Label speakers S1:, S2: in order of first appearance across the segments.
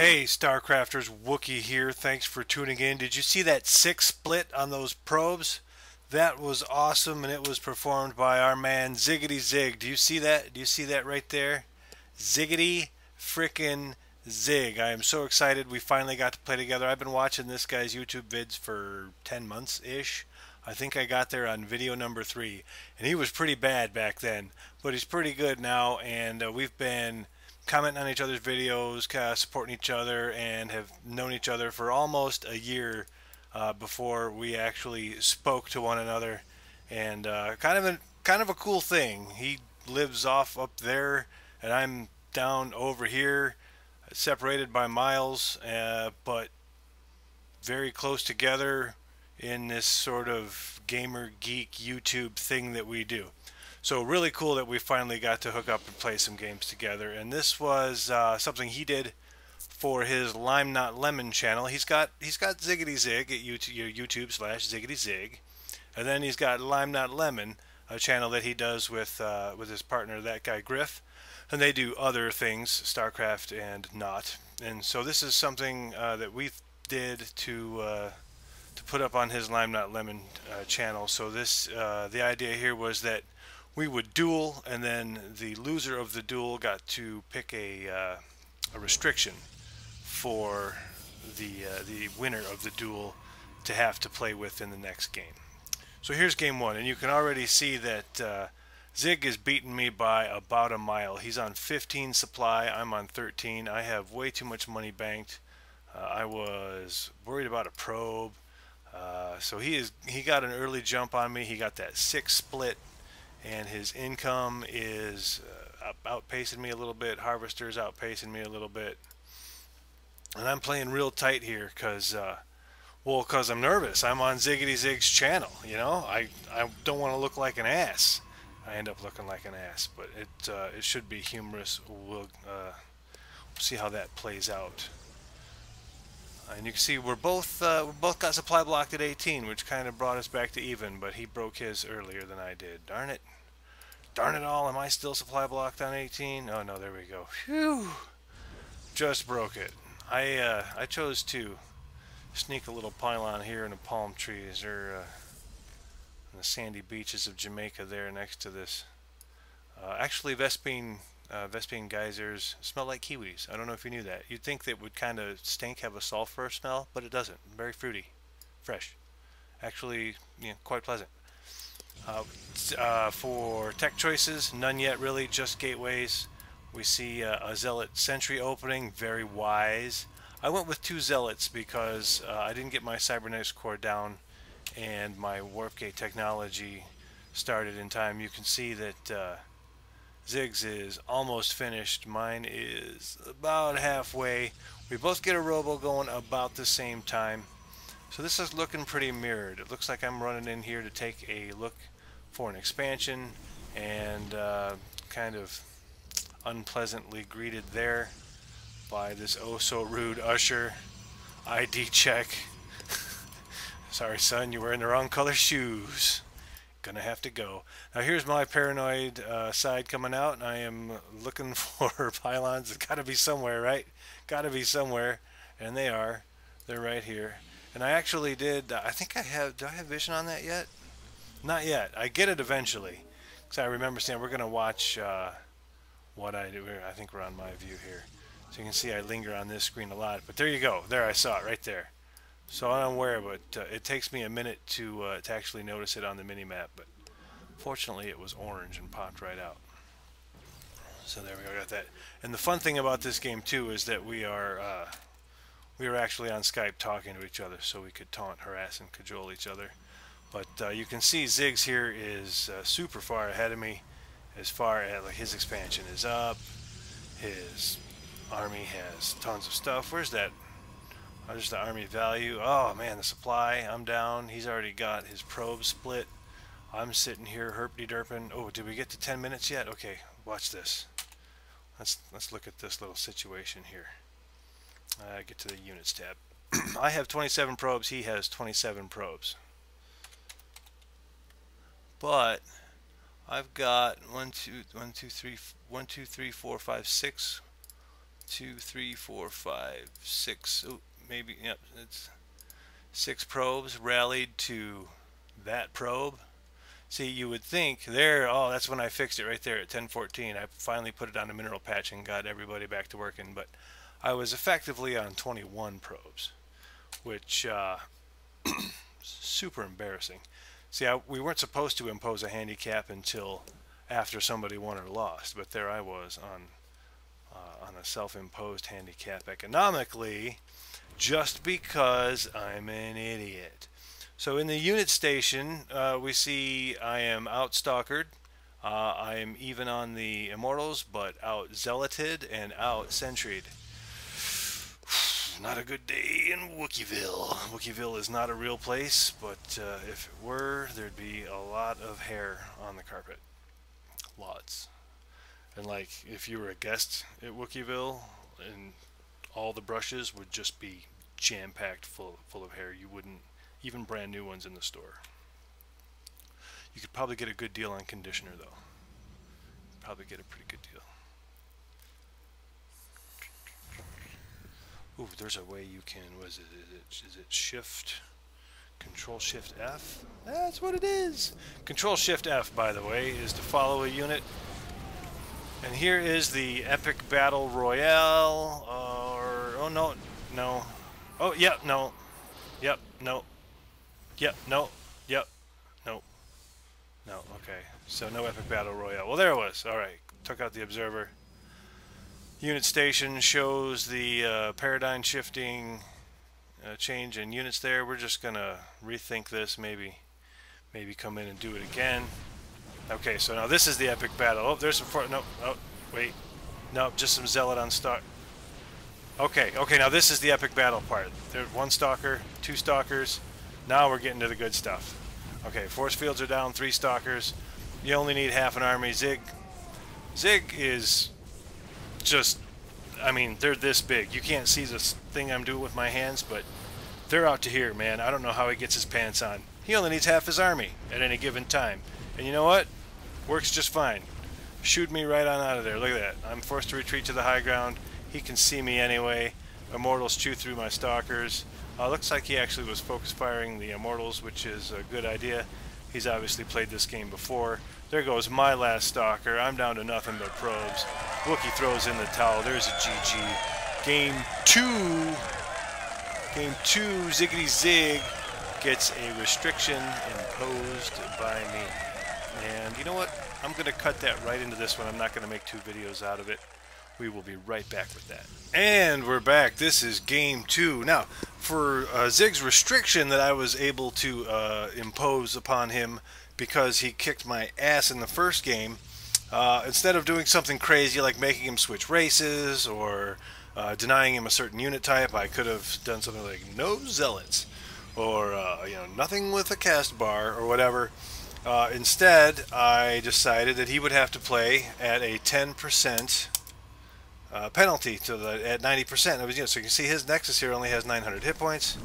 S1: Hey, StarCrafters, Wookie here. Thanks for tuning in. Did you see that 6 split on those probes? That was awesome, and it was performed by our man Ziggittyzig. Do you see that? Do you see that right there? Ziggity frickin' Zig. I am so excited we finally got to play together. I've been watching this guy's YouTube vids for 10 months-ish. I think I got there on video number 3, and he was pretty bad back then, but he's pretty good now, and we've been commenting on each other's videos, supporting each other, and have known each other for almost a year before we actually spoke to one another. And kind of a cool thing. He lives off up there, and I'm down over here, separated by miles, but very close together in this sort of gamer geek YouTube thing that we do. So really cool that we finally got to hook up and play some games together. And this was something he did for his Lime Not Lemon channel. He's got Ziggittyzig at YouTube slash Ziggittyzig, and then he's got Lime Not Lemon, a channel that he does with his partner ThatGuyGriff, and they do other things, StarCraft and not. And so this is something that we did to put up on his Lime Not Lemon channel. So this the idea here was that we would duel, and then the loser of the duel got to pick a restriction for the winner of the duel to have to play with in the next game. So here's game one, and you can already see that Zig is beating me by about a mile. He's on 15 supply, I'm on 13. I have way too much money banked. I was worried about a probe, so he got an early jump on me. He got that 6 split, and his income is outpacing me a little bit. Harvester's outpacing me a little bit, and I'm playing real tight here because I'm nervous. I'm on Ziggittyzig's channel, you know. I don't want to look like an ass. I end up looking like an ass, but it should be humorous. We'll see how that plays out. And you can see we both got supply blocked at 18, which kind of brought us back to even, but he broke his earlier than I did. Darn it. Darn it all, am I still supply blocked on 18? Oh no, there we go. Phew! Just broke it. I chose to sneak a little pylon here in the palm trees, or in the sandy beaches of Jamaica there next to this. Actually, Vespine geysers smell like kiwis. I don't know if you knew that. You'd think that would kind of stink, have a sulfur smell, but it doesn't. Very fruity, fresh. Actually, quite pleasant. For tech choices, none yet really, just gateways. We see a Zealot sentry opening, very wise. I went with 2 Zealots because I didn't get my cybernetics core down, and my warp gate technology started in time. You can see that Ziggs is almost finished. Mine is about halfway. We both get a robo going about the same time. So this is looking pretty mirrored. It looks like I'm running in here to take a look for an expansion, and kind of unpleasantly greeted there by this oh so rude usher. ID check. Sorry son, you're wearing the wrong color shoes. Gonna have to go. Now here's my paranoid side coming out, and I am looking for pylons. It's gotta be somewhere, right? Gotta be somewhere, and they are. They're right here. And I actually did, I think I have, do I have vision on that yet? Not yet. I get it eventually. Because I remember saying we're going to watch what I do. I think we're on my view here. So you can see I linger on this screen a lot. But there you go. There, I saw it right there. So I'm aware, but it takes me a minute to actually notice it on the mini-map. But fortunately it was orange and popped right out. So there we go, got that. And the fun thing about this game too is that we are actually on Skype talking to each other, so we could taunt, harass, and cajole each other. But you can see Ziggs here is super far ahead of me, as far as like his expansion is up. His army has tons of stuff. Where's that? Oh, there's the army value. Oh man, the supply. I'm down. He's already got his probe split. I'm sitting here herpy-derping. Oh, did we get to 10 minutes yet? Okay, watch this. Let's look at this little situation here. Get to the units tab. I have 27 probes. He has 27 probes. But I've got 1, 2, 3, 4, 5, 6 2, 3, 4, 5, 6. Oh, maybe, yep, it's 6 probes rallied to that probe. See, you would think there, oh, that's when I fixed it right there at 10:14. I finally put it on a mineral patch and got everybody back to working, but I was effectively on 21 probes, which super embarrassing. See, we weren't supposed to impose a handicap until after somebody won or lost, but there I was on a self-imposed handicap economically, just because I'm an idiot. So in the unit station, we see I am out-stalkered. I am even on the Immortals, but out-zealoted and out-sentry'd. Not a good day in Wookieville. Wookieville is not a real place, but if it were, there'd be a lot of hair on the carpet. Lots. And like, if you were a guest at Wookieville, and all the brushes would just be jam-packed full of hair. You wouldn't, even brand new ones in the store. You could probably get a good deal on conditioner though. Probably get a pretty good deal. Ooh, there's a way you can, what is it? Is it shift, control shift F? That's what it is. Control shift F, by the way, is to follow a unit. And here is the epic battle royale, or, oh no, no. Oh, yep, no. Yep, no. Yep, no. Yep, no. No, okay. So no epic battle royale. Well, there it was. Alright, took out the observer. Unit station shows the paradigm shifting change in units there. We're just going to rethink this, maybe come in and do it again. Okay, so now this is the epic battle. Oh, there's some... No, oh, wait. No, just some zealot on stalk. Okay, now this is the epic battle part. There's 1 stalker, 2 stalkers. Now we're getting to the good stuff. Okay, force fields are down, 3 stalkers. You only need half an army. Zig is just... I mean, they're this big. You can't see this thing I'm doing with my hands, but they're out to here, man. I don't know how he gets his pants on. He only needs half his army at any given time. And you know what? Works just fine. Shoot me right on out of there. Look at that. I'm forced to retreat to the high ground. He can see me anyway. Immortals chew through my stalkers. Looks like he actually was focus firing the Immortals, which is a good idea. He's obviously played this game before. There goes my last stalker. I'm down to nothing but probes. Wookie throws in the towel. There's a GG. Game 2. Ziggittyzig gets a restriction imposed by me. And you know what? I'm going to cut that right into this one. I'm not going to make 2 videos out of it. We will be right back with that. And we're back. This is game 2. Now, for Zig's restriction that I was able to impose upon him because he kicked my ass in the first game, instead of doing something crazy like making him switch races or denying him a certain unit type, I could have done something like no zealots or you know, nothing with a cast bar or whatever. Instead, I decided that he would have to play at a 10% penalty to at 90%. You know, so you can see his Nexus here only has 900 hit points,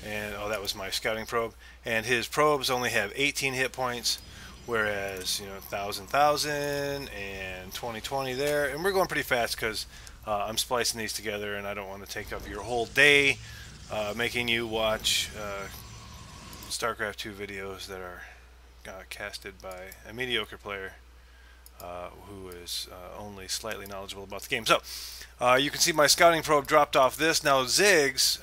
S1: and oh, that was my scouting probe. And his probes only have 18 hit points, whereas you know 1,000 and 20 there. And we're going pretty fast because I'm splicing these together, and I don't want to take up your whole day making you watch StarCraft 2 videos that are casted by a mediocre player who is only slightly knowledgeable about the game. So you can see my scouting probe dropped off this. Now Ziggs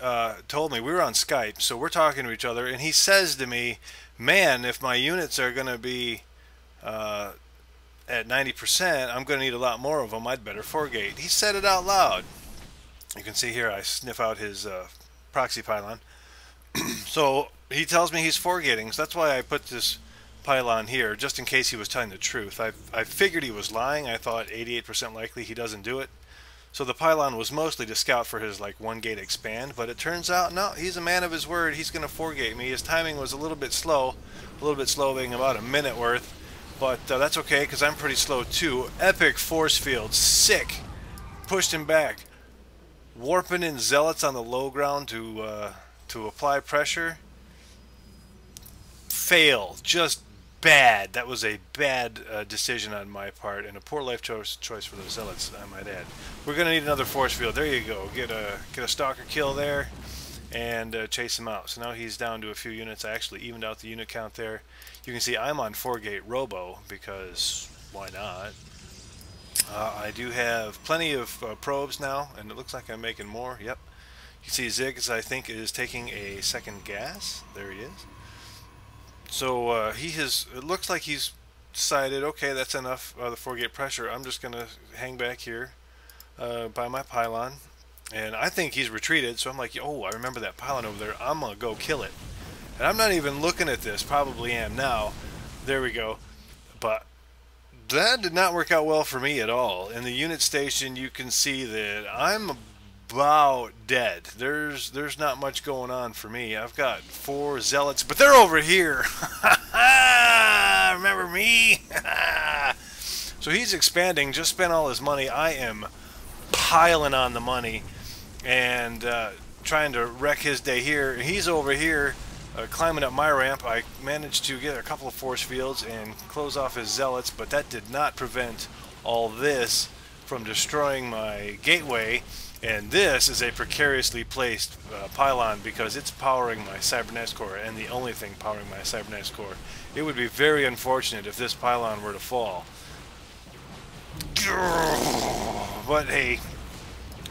S1: told me, we were on Skype, so we're talking to each other, and he says to me, man, if my units are going to be at 90%, I'm going to need a lot more of them. I'd better forgate. He said it out loud. You can see here I sniff out his proxy pylon. So he tells me he's forgating, so that's why I put this pylon here, just in case he was telling the truth. I figured he was lying. I thought 88% likely he doesn't do it. So the pylon was mostly to scout for his like 1 gate expand, but it turns out no, he's a man of his word. He's going to forgate me. His timing was a little bit slow being about a minute worth, but that's okay because I'm pretty slow too. Epic force field, sick. Pushed him back. Warping in zealots on the low ground to apply pressure. Fail. Just bad. That was a bad decision on my part, and a poor life choice for the zealots, I might add. We're gonna need another force field. There you go. Get a stalker kill there, and chase him out. So now he's down to a few units. I actually evened out the unit count there. You can see I'm on 4-gate Robo because why not? I do have plenty of probes now, and it looks like I'm making more. Yep. You see Ziggs, I think, is taking a second gas. There he is. So it looks like he's decided, okay, that's enough of the 4-gate pressure. I'm just going to hang back here by my pylon. And I think he's retreated, so I'm like, oh, I remember that pylon over there. I'm going to go kill it. And I'm not even looking at this. Probably am now. There we go. But that did not work out well for me at all. In the unit station, you can see that I'm about dead. There's not much going on for me. I've got 4 zealots, but they're over here. Remember me? So he's expanding, just spent all his money. I am piling on the money and trying to wreck his day here. He's over here climbing up my ramp. I managed to get a couple of force fields and close off his zealots, but that did not prevent all this from destroying my gateway. And this is a precariously placed pylon because it's powering my cybernetics core, and the only thing powering my cybernetics core. It would be very unfortunate if this pylon were to fall. But hey,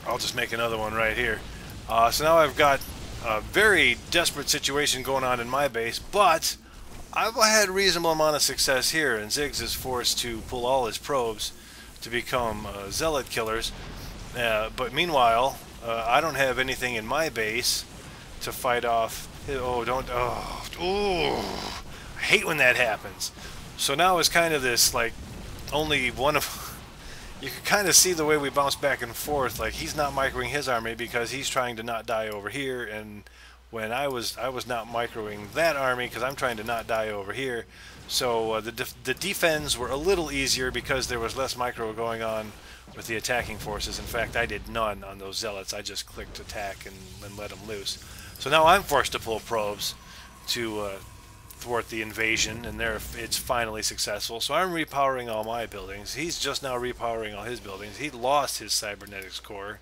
S1: I'll just make another one right here. So now I've got a very desperate situation going on in my base, but I've had a reasonable amount of success here, and Ziggs is forced to pull all his probes to become zealot killers. But meanwhile, I don't have anything in my base to fight off. I hate when that happens. So now it's kind of this, like, only one of... You can kind of see the way we bounce back and forth. Like, he's not microing his army because he's trying to not die over here, and when I was not microing that army because I'm trying to not die over here. So the defense were a little easier because there was less micro going on with the attacking forces. In fact, I did none on those zealots. I just clicked attack and let them loose. So now I'm forced to pull probes to thwart the invasion, and it's finally successful. So I'm repowering all my buildings. He's just now repowering all his buildings. He lost his cybernetics core.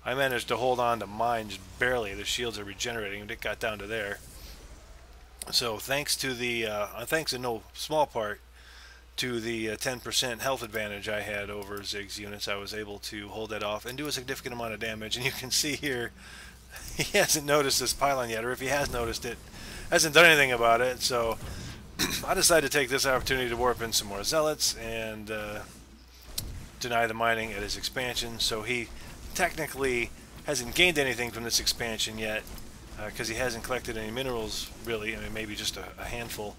S1: I managed to hold on to mine just barely. The shields are regenerating, and it got down to there. So thanks to the thanks in no small part to the 10% health advantage I had over Ziggs units, I was able to hold that off and do a significant amount of damage. And you can see here, he hasn't noticed this pylon yet, or if he has noticed it, hasn't done anything about it. So I decided to take this opportunity to warp in some more zealots and deny the mining at his expansion. So he technically hasn't gained anything from this expansion yet because he hasn't collected any minerals, really. I mean, maybe just a handful.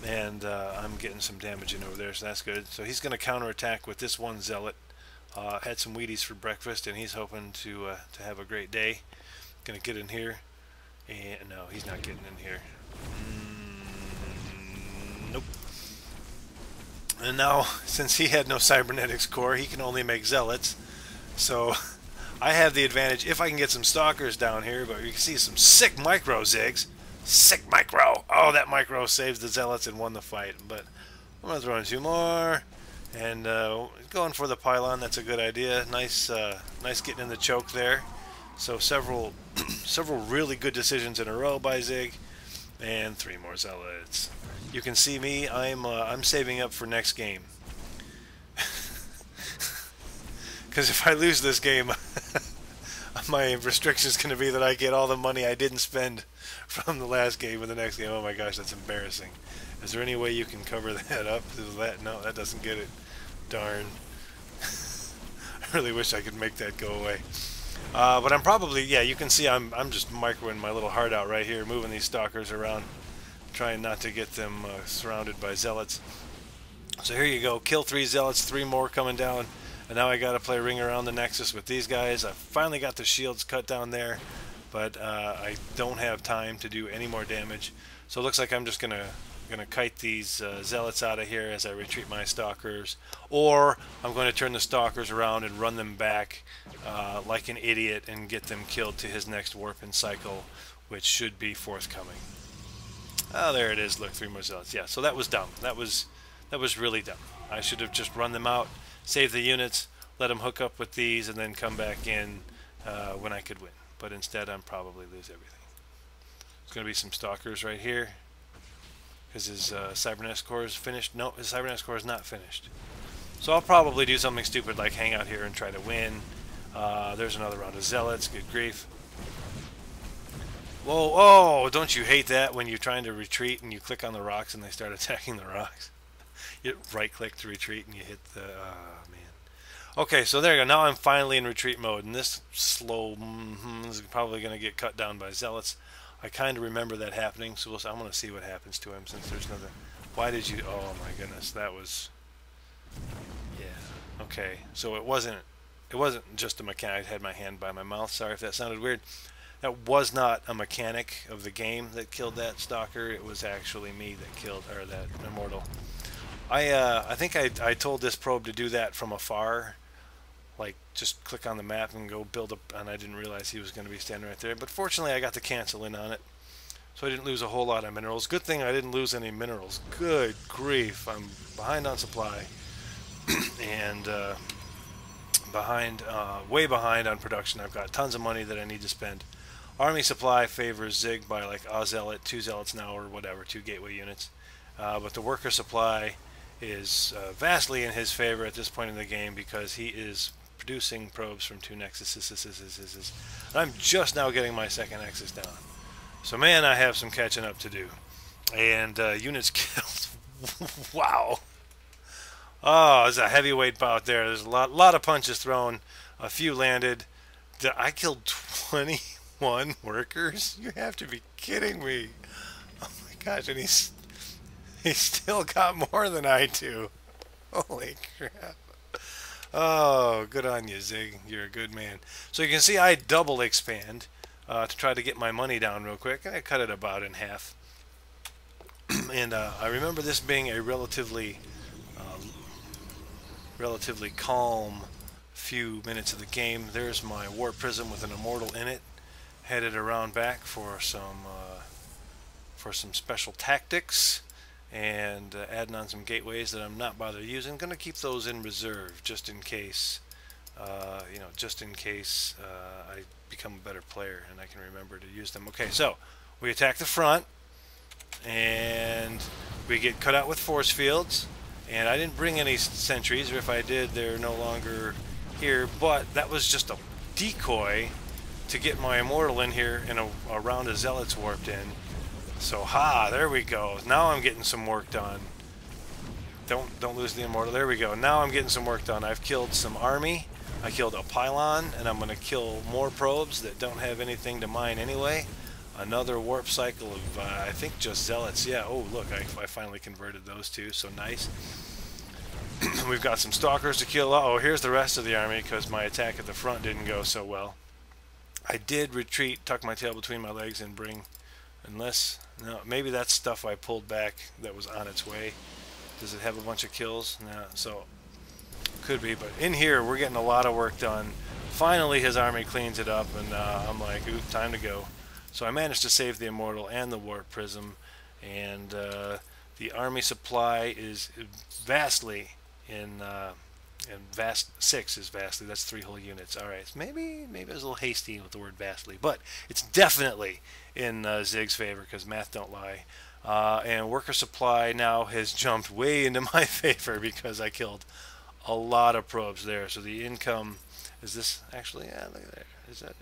S1: And I'm getting some damage in over there, so that's good. So he's going to counterattack with this one zealot. Had some Wheaties for breakfast, and he's hoping to have a great day. Going to get in here. And no, he's not getting in here. Nope. And now, since he had no cybernetics core, he can only make zealots. So I have the advantage if I can get some stalkers down here, but you can see some sick micro Ziggs. Sick micro! Oh, that micro saves the zealots and won the fight. But I'm going to throw in 2 more. And going for the pylon, that's a good idea. Nice nice getting in the choke there. So several really good decisions in a row by Zig. And 3 more zealots. You can see me, I'm saving up for next game. Because if I lose this game, my restriction is going to be that I get all the money I didn't spend from the last game and the next game. Oh my gosh, that's embarrassing. Is there any way you can cover that up? No, that doesn't get it. Darn. I really wish I could make that go away. But I'm probably, yeah, you can see I'm just microing my little heart out right here, moving these stalkers around, trying not to get them surrounded by zealots. So here you go, kill 3 zealots, 3 more coming down. And now I got to play ring around the nexus with these guys. I finally got the shields cut down there, but I don't have time to do any more damage. So it looks like I'm just gonna kite these zealots out of here as I retreat my stalkers, or I'm going to turn the stalkers around and run them back like an idiot and get them killed to his next warp and cycle, which should be forthcoming. Oh, there it is. Look, 3 more zealots. Yeah, so that was dumb. That was really dumb. I should have just run them out, saved the units, let them hook up with these, and then come back in when I could win. But instead, I'm probably lose everything. There's going to be some stalkers right here because his cybernetics core is finished. No, his cybernetics core is not finished. So I'll probably do something stupid like hang out here and try to win. There's another round of zealots. Good grief. Whoa, oh, don't you hate that when you're trying to retreat and you click on the rocks and they start attacking the rocks? You right click to retreat and you hit the, man. Okay, so there you go. Now I'm finally in retreat mode, and this slow is probably going to get cut down by zealots. I kind of remember that happening, so I'm going to see what happens to him since there's another. Why did you, oh my goodness, that was, yeah, okay. So it wasn't just a mechanic. I had my hand by my mouth. Sorry if that sounded weird. That was not a mechanic of the game that killed that stalker. It was actually me that killed, or that immortal. I think I told this probe to do that from afar, like just click on the map and go build up, and I didn't realize he was going to be standing right there. But fortunately, I got to cancel in on it, so I didn't lose a whole lot of minerals. Good thing I didn't lose any minerals. Good grief, I'm behind on supply, and way behind on production. I've got tons of money that I need to spend. Army supply favors Zig by like a zealot, 2 zealots now, or whatever, 2 gateway units. But the worker supply is vastly in his favor at this point in the game because he is producing probes from 2 nexuses. And I'm just now getting my 2nd nexus down. So man, I have some catching up to do. And units killed. Wow. Oh, there's a heavyweight bout there. There's a lot of punches thrown. A few landed. I killed 21 workers? You have to be kidding me. Oh my gosh, and he's still got more than I do. Holy crap. Oh, good on you, Zig. You're a good man. So you can see I double expand to try to get my money down real quick. And I cut it about in half. And I remember this being a relatively calm few minutes of the game. There's my warp prism with an immortal in it, headed around back for some special tactics, and adding on some gateways that I'm not bothered using. Going to keep those in reserve just in case, just in case I become a better player and I can remember to use them. Okay, so we attack the front, and we get cut out with force fields. And I didn't bring any sentries, or if I did, they're no longer here. But that was just a decoy to get my immortal in here, and a round of zealots warped in. So there we go. Now I'm getting some work done. Don't lose the immortal. There we go. Now I'm getting some work done. I've killed some army. I killed a pylon, and I'm going to kill more probes that don't have anything to mine anyway. Another warp cycle of, I think, just zealots. Yeah, oh, look, I finally converted those 2, so nice. We've got some stalkers to kill. Oh, here's the rest of the army, because my attack at the front didn't go so well. I did retreat, tuck my tail between my legs, and bring, no, maybe that's stuff I pulled back that was on its way. Does it have a bunch of kills? No, so, could be, but in here, we're getting a lot of work done. Finally, his army cleans it up, and I'm like, ooh, time to go. So I managed to save the immortal and the warp prism, and the army supply is vastly in vast 6 is vastly. That's 3 whole units. All right, maybe I was a little hasty with the word vastly, but it's definitely in Zig's favor because math don't lie. And worker supply now has jumped way into my favor because I killed a lot of probes there. So the income is this actually? Yeah, look at there. Is that?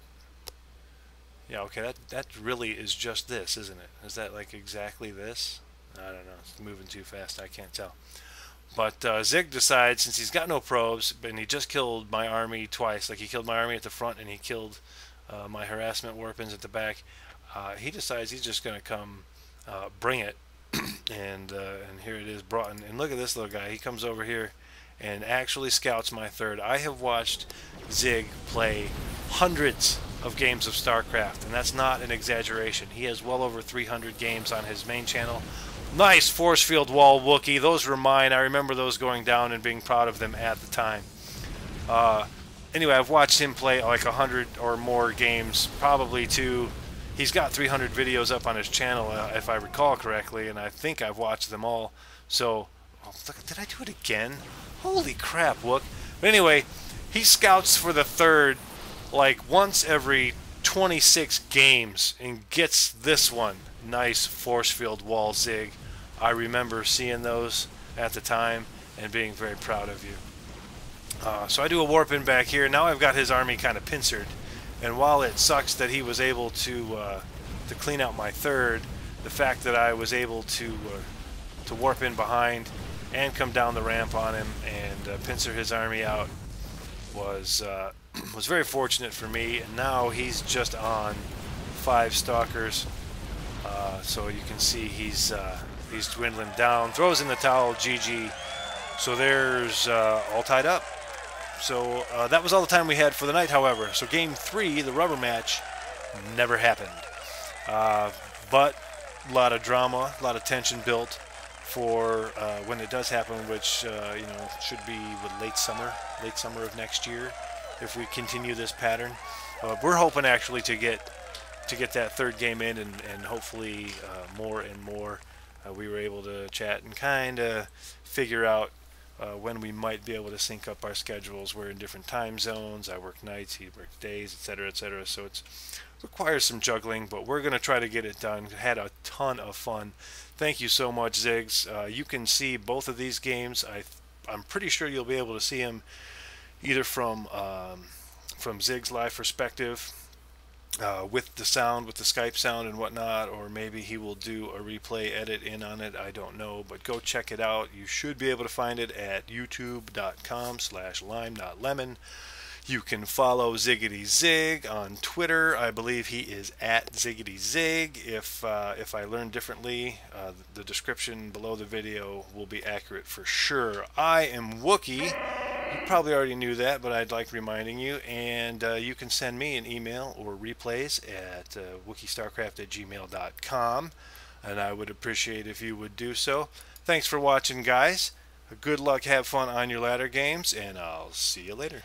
S1: Yeah, okay, that really is just this, isn't it? Is that like exactly this? I don't know. It's moving too fast. I can't tell. But Zig decides, since he's got no probes, and he just killed my army twice, like he killed my army at the front and he killed my harassment warpins at the back, he decides he's just going to come bring it. And here it is brought in. And look at this little guy. He comes over here and actually scouts my 3rd. I have watched Zig play hundreds of games of StarCraft, and that's not an exaggeration. He has well over 300 games on his main channel. Nice force field wall Wookie. Those were mine. I remember those going down and being proud of them at the time. Anyway, I've watched him play like 100 or more games, probably to He's got 300 videos up on his channel, if I recall correctly, and I think I've watched them all. So, oh, look, did I do it again? Holy crap, Wook. But anyway, he scouts for the third like once every 26 games and gets this one. Nice force field wall zig. I remember seeing those at the time and being very proud of you. So I do a warp in back here. Now I've got his army kind of pincered. And while it sucks that he was able to clean out my third, the fact that I was able to warp in behind and come down the ramp on him and pincer his army out was very fortunate for me. And now he's just on 5 stalkers, so you can see he's dwindling down. Throws in the towel, GG. So there's all tied up. So that was all the time we had for the night, however. So game 3, the rubber match, never happened. But a lot of drama, a lot of tension built for when it does happen, which you know, should be with late summer of next year, if we continue this pattern. We're hoping actually to get that third game in, and hopefully more and more. We were able to chat and kind of figure out when we might be able to sync up our schedules. We're in different time zones. I work nights, he works days, etc., etc. So it requires some juggling, but we're going to try to get it done. Had a ton of fun. Thank you so much, Ziggs. You can see both of these games. I'm pretty sure you'll be able to see them either from Ziggs' live perspective, with the sound, with the Skype sound and whatnot, or maybe he will do a replay edit in on it. I don't know, but go check it out. You should be able to find it at youtube.com/lime.lemon. You can follow Ziggittyzig on Twitter. I believe he is at Ziggittyzig. If I learn differently, the description below the video will be accurate for sure. I am Wookie. You probably already knew that, but I'd like reminding you. And you can send me an email or replays at wookiestarcraft@gmail.com. And I would appreciate if you would do so. Thanks for watching, guys. Good luck, have fun on your ladder games, and I'll see you later.